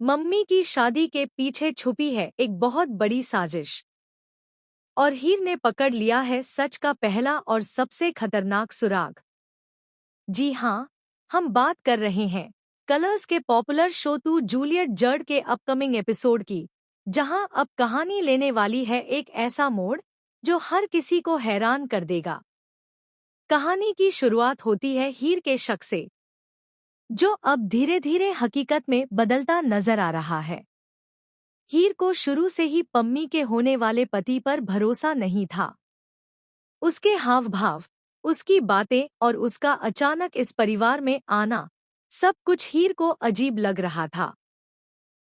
Mummy की शादी के पीछे छुपी है एक बहुत बड़ी साजिश। और हीर ने पकड़ लिया है सच का पहला और सबसे खतरनाक सुराग। जी हाँ, हम बात कर रहे हैं कलर्स के पॉपुलर शो टू जूलियट जर्ड के अपकमिंग एपिसोड की, जहां अब कहानी लेने वाली है एक ऐसा मोड़ जो हर किसी को हैरान कर देगा। कहानी की शुरुआत होती है हीर के शक से, जो अब धीरे धीरे हकीकत में बदलता नजर आ रहा है। हीर को शुरू से ही पम्मी के होने वाले पति पर भरोसा नहीं था। उसके हाव भाव, उसकी बातें और उसका अचानक इस परिवार में आना, सब कुछ हीर को अजीब लग रहा था।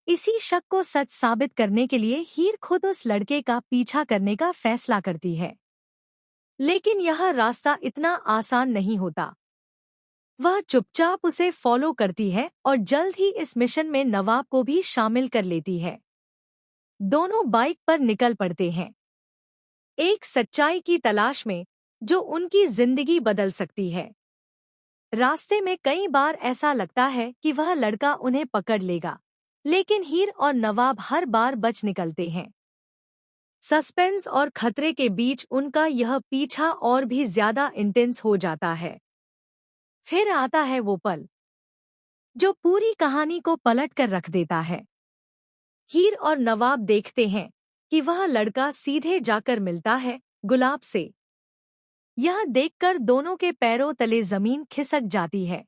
इसी शक को सच साबित करने के लिए हीर खुद उस लड़के का पीछा करने का फैसला करती है। लेकिन यह रास्ता इतना आसान नहीं होता। वह चुपचाप उसे फॉलो करती है और जल्द ही इस मिशन में नवाब को भी शामिल कर लेती है। दोनों बाइक पर निकल पड़ते हैं, एक सच्चाई की तलाश में जो उनकी जिंदगी बदल सकती है। रास्ते में कई बार ऐसा लगता है कि वह लड़का उन्हें पकड़ लेगा, लेकिन हीर और नवाब हर बार बच निकलते हैं। सस्पेंस और खतरे के बीच उनका यह पीछा और भी ज्यादा इंटेंस हो जाता है। फिर आता है वो पल जो पूरी कहानी को पलट कर रख देता है। हीर और नवाब देखते हैं कि वह लड़का सीधे जाकर मिलता है गुलाब से। यह देखकर दोनों के पैरों तले जमीन खिसक जाती है,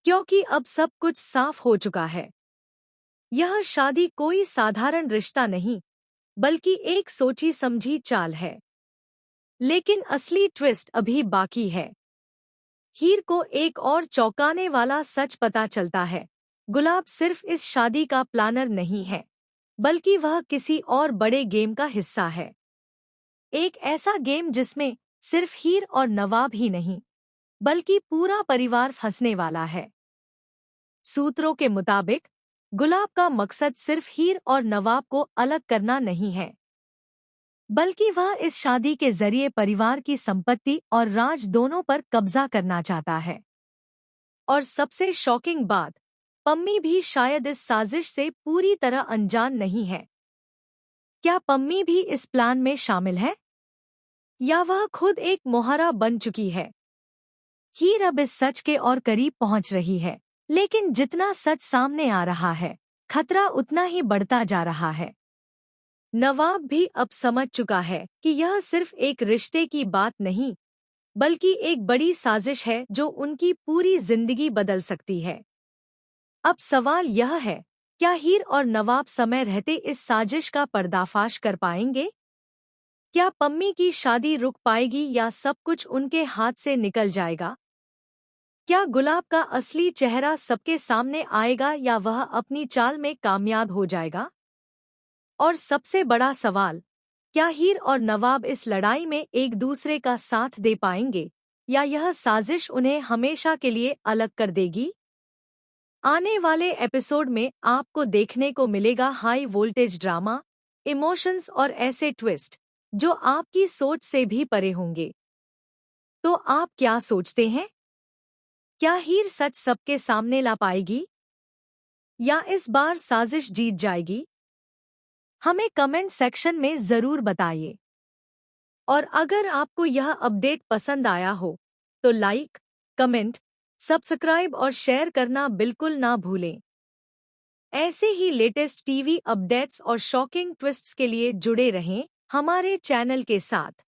क्योंकि अब सब कुछ साफ हो चुका है। यह शादी कोई साधारण रिश्ता नहीं, बल्कि एक सोची समझी चाल है। लेकिन असली ट्विस्ट अभी बाकी है। हीर को एक और चौंकाने वाला सच पता चलता है। गुलाब सिर्फ इस शादी का प्लानर नहीं है, बल्कि वह किसी और बड़े गेम का हिस्सा है। एक ऐसा गेम जिसमें सिर्फ हीर और नवाब ही नहीं, बल्कि पूरा परिवार फंसने वाला है। सूत्रों के मुताबिक गुलाब का मकसद सिर्फ हीर और नवाब को अलग करना नहीं है, बल्कि वह इस शादी के जरिए परिवार की संपत्ति और राज दोनों पर कब्जा करना चाहता है। और सबसे शॉकिंग बात, पम्मी भी शायद इस साजिश से पूरी तरह अनजान नहीं है। क्या पम्मी भी इस प्लान में शामिल है, या वह खुद एक मोहरा बन चुकी है? हीर अब इस सच के और करीब पहुंच रही है, लेकिन जितना सच सामने आ रहा है, खतरा उतना ही बढ़ता जा रहा है। नवाब भी अब समझ चुका है कि यह सिर्फ एक रिश्ते की बात नहीं, बल्कि एक बड़ी साजिश है जो उनकी पूरी जिंदगी बदल सकती है। अब सवाल यह है, क्या हीर और नवाब समय रहते इस साजिश का पर्दाफाश कर पाएंगे? क्या पम्मी की शादी रुक पाएगी या सब कुछ उनके हाथ से निकल जाएगा? क्या गुलाब का असली चेहरा सबके सामने आएगा या वह अपनी चाल में कामयाब हो जाएगा? और सबसे बड़ा सवाल, क्या हीर और नवाब इस लड़ाई में एक दूसरे का साथ दे पाएंगे, या यह साजिश उन्हें हमेशा के लिए अलग कर देगी? आने वाले एपिसोड में आपको देखने को मिलेगा हाई वोल्टेज ड्रामा, इमोशंस और ऐसे ट्विस्ट जो आपकी सोच से भी परे होंगे। तो आप क्या सोचते हैं? क्या हीर सच सबके सामने ला पाएगी, या इस बार साजिश जीत जाएगी? हमें कमेंट सेक्शन में जरूर बताइए। और अगर आपको यह अपडेट पसंद आया हो तो लाइक, कमेंट, सब्सक्राइब और शेयर करना बिल्कुल ना भूलें। ऐसे ही लेटेस्ट टीवी अपडेट्स और शॉकिंग ट्विस्ट्स के लिए जुड़े रहें हमारे चैनल के साथ।